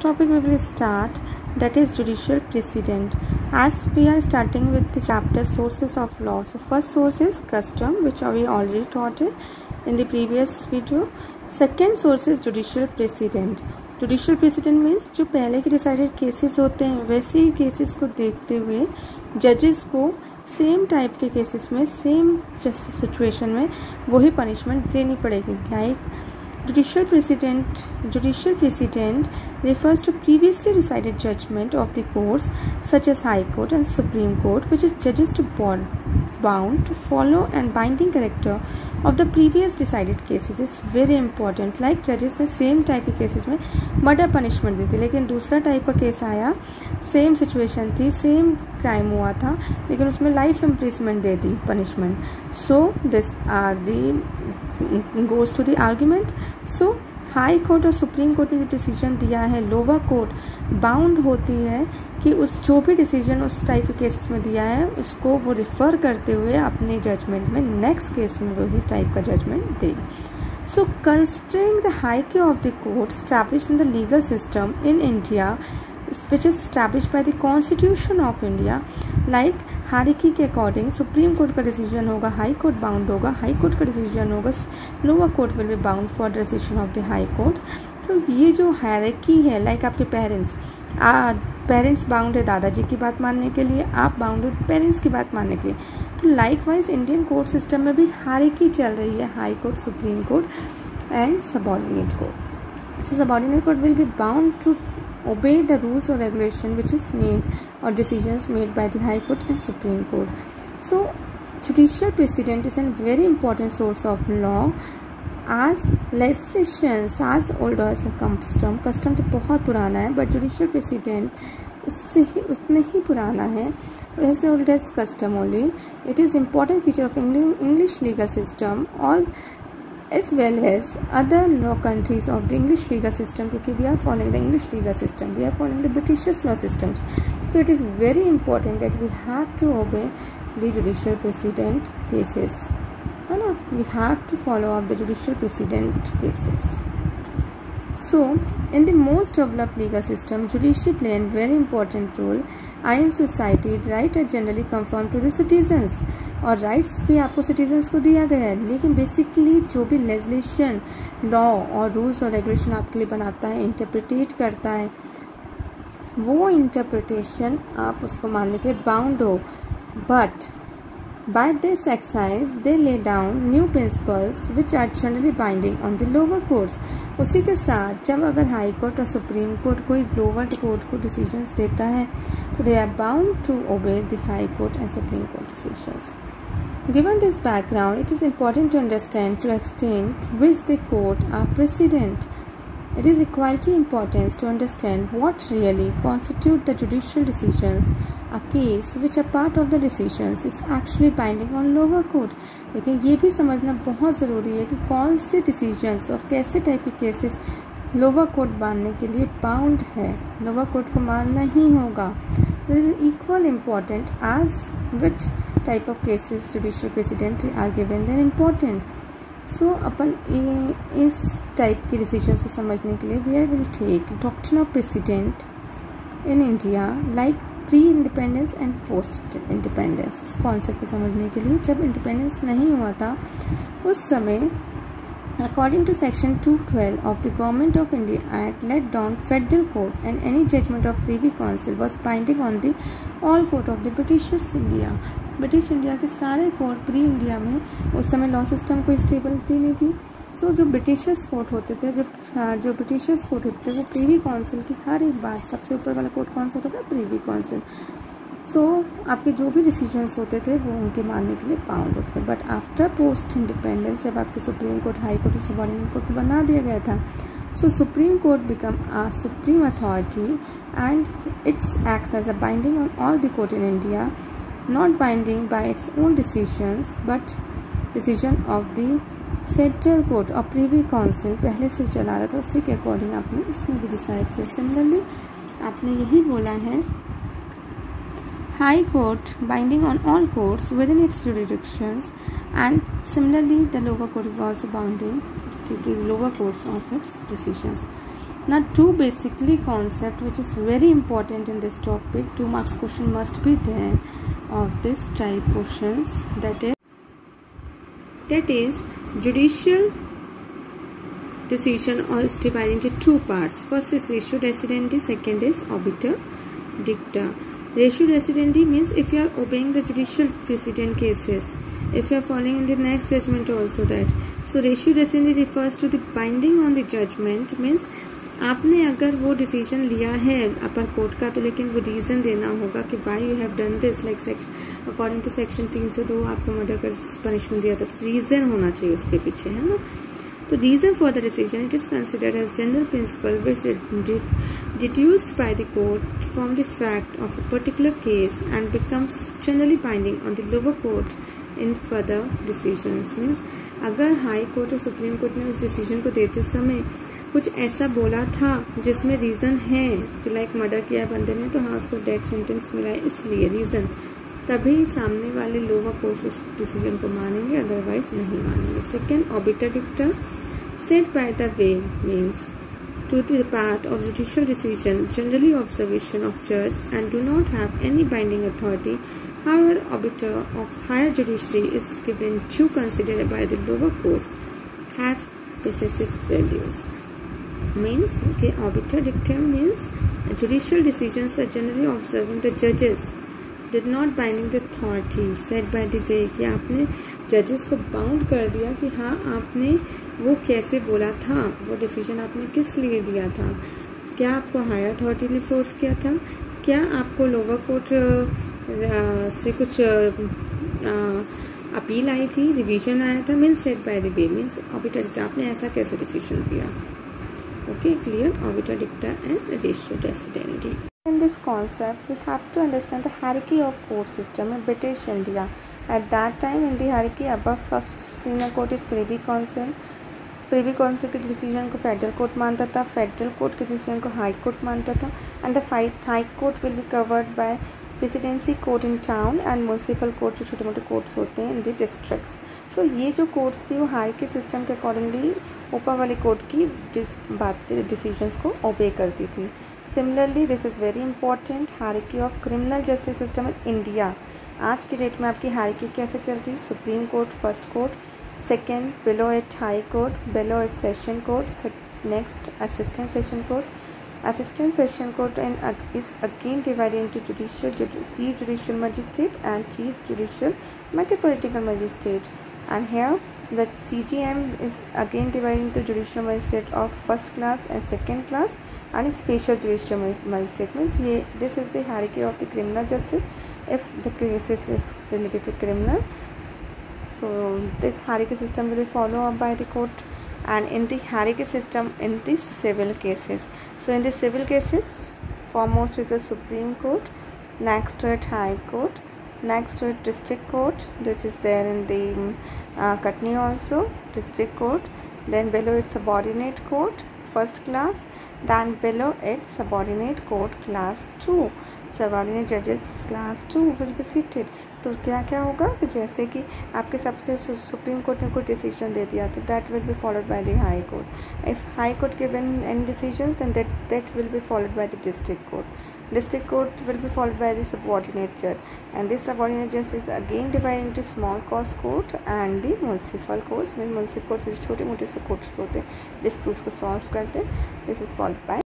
topic we will start, that is judicial precedent. As we are starting with the chapter sources of law. So first source is custom, which we already taught it in the previous video. Second source is judicial precedent. Judicial president means जो पहले के decided cases होते हैं वैसे ही cases को देखते हुए जजेस को सेम टाइप के केसेस में सेम सिचुएशन में वही पनिशमेंट देनी पड़ेगी. Like judicial precedent refers to previously decided judgment of the courts such as High Court and Supreme Court, which is judges to bound to follow and binding character of the previous decided cases is very important. Like judges ने same type के cases में murder punishment दी थी, लेकिन दूसरा type का case आया, same situation थी, सेम क्राइम हुआ था, लेकिन उसमें लाइफ इम्प्रिजमेंट दे दी punishment. So this are the goes to the argument. So high court और सुप्रीम कोर्ट ने जो डिसीजन दिया है, लोअर कोर्ट बाउंड होती है कि उस जो भी डिसीजन उस टाइप के केसेस में दिया है उसको वो रिफर करते हुए अपने जजमेंट में नेक्स्ट केस में वो इस टाइप का जजमेंट दे. So considering the hierarchy of the court established in the legal system in India, which is established by the Constitution of India, like hierarchy के अकॉर्डिंग सुप्रीम कोर्ट का decision होगा, high court bound होगा, high court का decision होगा, lower court will be bound for decision of the high court. तो ये जो hierarchy है, लाइक आपके पेरेंट्स बाउंड है दादाजी की बात मानने के लिए, आप बाउंड है पेरेंट्स की बात मानने के लिए. तो लाइकवाइज इंडियन कोर्ट सिस्टम में भी हायरार्की चल रही है, high court, supreme court and subordinate court. So subordinate court will be bound to obey the rules or regulation which is made or decisions made by the High Court and Supreme Court. So judicial precedent is a very important source of law as legislations as old as a custom तो बहुत पुराना है, but judicial precedent उससे ही उतने ही पुराना है, as old as custom only. It is important feature of English legal system all as well as other law countries of the English legal system, because we are following the English legal system, we are following the British law systems. So it is very important that we have to obey the judicial precedent cases. We have to follow up the judicial precedent cases. So in the most developed legal system, judiciary play a very important role. And in society, right are generally conformed to the citizens. और rights भी आपको citizens को दिया गया है, लेकिन basically जो भी लेजिस्लेशन, लॉ और रूल्स और रेगुलेशन आपके लिए बनाता है, इंटरप्रिटेट करता है, वो इंटरप्रिटेशन आप उसको मानने के लिए बाउंड हो. But by this exercise they lay down new principles which are generally binding on the lower courts. उसी के साथ जब अगर हाई कोर्ट और सुप्रीम कोर्ट कोई लोअर कोर्ट को डिसीजंस देता है तो they are bound to obey the high court and supreme court decisions. Given this background, it is important to understand to extent which the court are precedent. It is equally important to understand what really constitute the judicial decisions. A case which a part of the decisions is actually binding on lower court. लेकिन ये भी समझना बहुत ज़रूरी है कि कौन से decisions और कैसे टाइप के केसेस लोअर कोर्ट मानने के लिए बाउंड है, लोअर कोर्ट को मानना ही होगा. This is equal important as which type of cases judicial precedent are given, they are important. So अपन इस टाइप के डिसीजंस को समझने के लिए we will take doctrine of precedent in India like pre independence and post independence. इस concept को समझने के लिए जब इंडिपेंडेंस नहीं हुआ था उस समय according to section 212 of the Government of India Act laid down federal court and any judgment of Privy Council was binding on the all court of the British India. British India के सारे court pre India में उस समय law system कोई stability नहीं थी. सो जो Britishers court होते थे, जो ब्रिटिशर्स कोर्ट होते थे वो प्रीवी काउंसिल की हर एक बात, सबसे ऊपर वाला कोर्ट कौन सा होता था, प्रीवी काउंसिल. सो आपके जो भी डिसीजंस होते थे वो उनके मानने के लिए बाउंड होते थे. बट आफ्टर पोस्ट इंडिपेंडेंस जब आपके सुप्रीम कोर्ट, हाई कोर्ट और सबऑर्डिनेट कोर्ट को बना दिया गया था, so supreme court become a supreme authority and it acts as a binding on all the court in India, not binding by its own decisions but decision of the federal court और Privi council पहले से चला रहा था, उसी के according आपने इसमें भी डिसाइड किया. सिमिलरली आपने यही बोला है high court binding on all courts within its jurisdictions and similarly the lower court is also bounding क्योंकि lower courts of its decisions. Now, two basically concept which is very important in this topic. 2 marks question must be there of this type questions. That is judicial decision is divided into 2 parts. First is ratio decidendi. Second is obiter dicta. Ratio decidendi means if you are obeying the judicial precedent cases, if you are following in the next judgment also that. So ratio decidendi refers to the binding on the judgment, means आपने अगर वो decision लिया है अपर court का, तो लेकिन वो reason देना होगा कि why you have done this, like according to section 302 आपको मर्डर कर पनिशमेंट दिया था, तो रीज़न होना चाहिए उसके पीछे, है ना. तो reason for the decision it is considered as general principle which deduced by the court from the fact of a particular case and becomes generally binding on the lower court in further decisions. Means अगर high court और supreme court ने उस decision को देते समय कुछ ऐसा बोला था जिसमें रीज़न है कि लाइक मर्डर किया बंदे ने, तो हाँ उसको डेथ सेंटेंस मिला है इसलिए रीज़न, तभी सामने वाले लोअर कोर्ट उस डिसीजन को मानेंगे, अदरवाइज नहीं मानेंगे. Second, obiter dicta set by the way means to the part of judicial decision, generally observation of judge and do not have any binding authority. However, obiter of higher judiciary is given to considered by the lower courts have possessive values. Means okay, obiter dictum means judicial decisions are generally observing the judges did not binding the authority set by the way, कि आपने जजेस को bound कर दिया कि हाँ आपने वो कैसे बोला था, वो डिसीजन आपने किस लिए दिया था, क्या आपको हायर अथॉरिटी ने फोर्स किया था, क्या आपको लोअर कोर्ट से कुछ अपील आई थी, रिवीजन आया था. Means set by the way means obiter dicta, आपने ऐसा कैसे डिसीजन दिया. Okay, clear. Obiter dicta and ratio decidendi. In this concept, we have to understand the hierarchy of court system in British India. At that time, in the hierarchy, above first senior court is Privy Council. Privy Council के decision को federal court मानता था, federal court के decision को high court मानता था, and the high court will be covered by presidency court in town and municipal court, जो छोटे मोटे कोर्ट्स होते हैं इन द डिस्ट्रिक्ट्स. सो ये जो कोर्ट्स थी वो हायरार्की सिस्टम के अकॉर्डिंगली ऊपर वाले कोर्ट की डिसीजंस को ओबे करती थी. Similarly this is very important, hierarchy of criminal justice system in India. आज की डेट में आपकी हायरार्की कैसे चलती है? Supreme court first court, second below it high court, below it session court, next assistant session court. Assistant session court is again divided into chief judicial magistrate and chief judicial metropolitan magistrate, and here the CJM is again divided into judicial magistrate of first class and second class and special judicial magistrate. Means this is the hierarchy of the criminal justice if the case is related to criminal. So this hierarchy system will be followed by the court, and in the hierarchy system in the civil cases. So in the civil cases, foremost is the Supreme Court, next to it High Court, next to it District Court, which is there in the Katni also, District Court. Then below it Subordinate Court, first class. Then below it Subordinate Court, class 2. Subordinate judges class 2 will be seated. तो क्या क्या होगा कि जैसे कि आपके सबसे supreme court ने कोई डिसीजन दे दिया, तो that will be followed by the high court. If high court given any decisions then that will be followed by the district court. District court will be followed by the subordinate judge, and this subordinate judge is again divided into small cause court and the municipal courts. Municipal courts छोटे मोटे से courts होते हैं, disputes को solve करते हैं. This is followed by